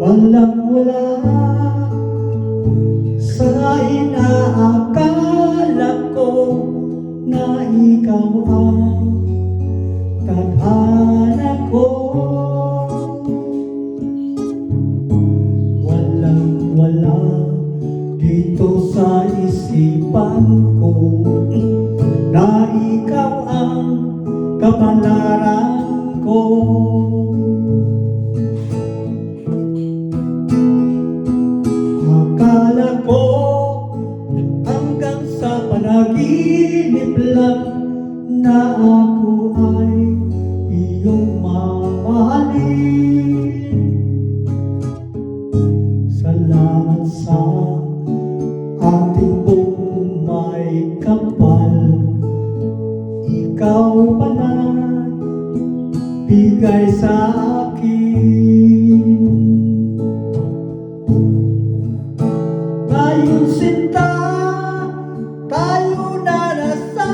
Walang-wala sa inaakala ko na ikaw ang tadhana ko. Walang-wala dito sa isipan ko na ikaw ang kapalaran ko. Akala ko hanggang sa panaginip lang na ako ay iyong mamahalin. Salamat sa ating buong may kapal, ikaw pala bigay sa akin. Ngayon sinta, tayo na nasa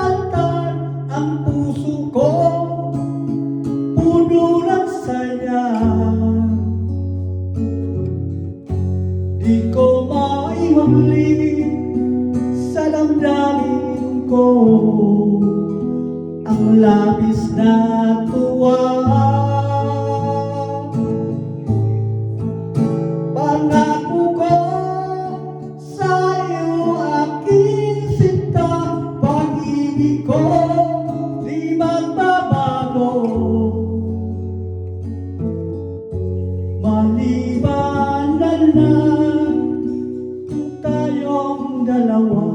altar. Ang puso ko puno ng saya. Di ko maiwagli sa damdamin ko ang labis na tuwa. Di magbabago maliban na lang kung tayong dalawa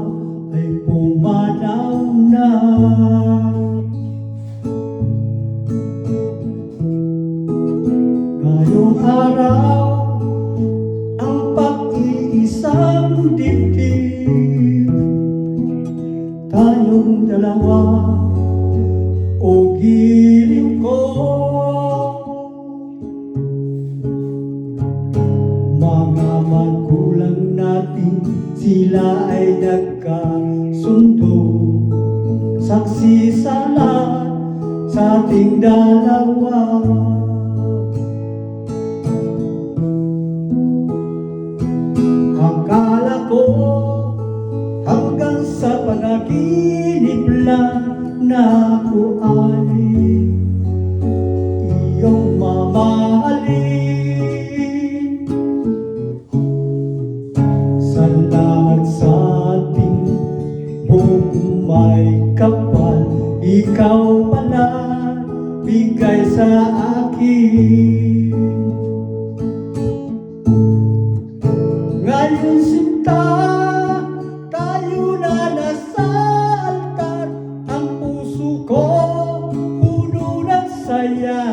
ay pumanaw na. Ngayong araw ang pag-iisang dibdib, tayong dalawa o giliw ko. Mga magulang natin, sila ay nagkasundo, saksi sa lahat sa ating dalawa. Akala ko hanggang sa panaginip lang na ako ay iyong mamahalin. Salamat sa ating buong may kapal, ikaw pala bigay sa akin. Ngayon sinta, tayo na nasa altar. Ang puso ko puno ng saya.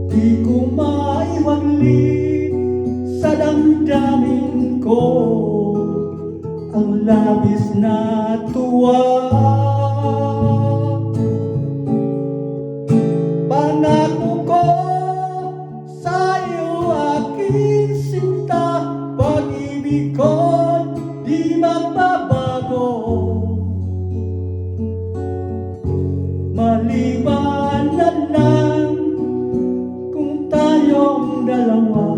Di ko maiwagli sa damdamin ko ang labis na tuwa. Pangako ko sa'yo aking sinta, pag-ibig ko di magbabago maliban na lang kung tayong dalawa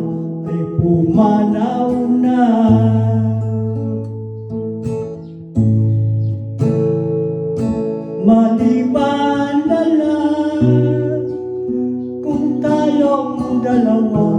ay pumanaw na. Maliban na lang kung tayong dalawa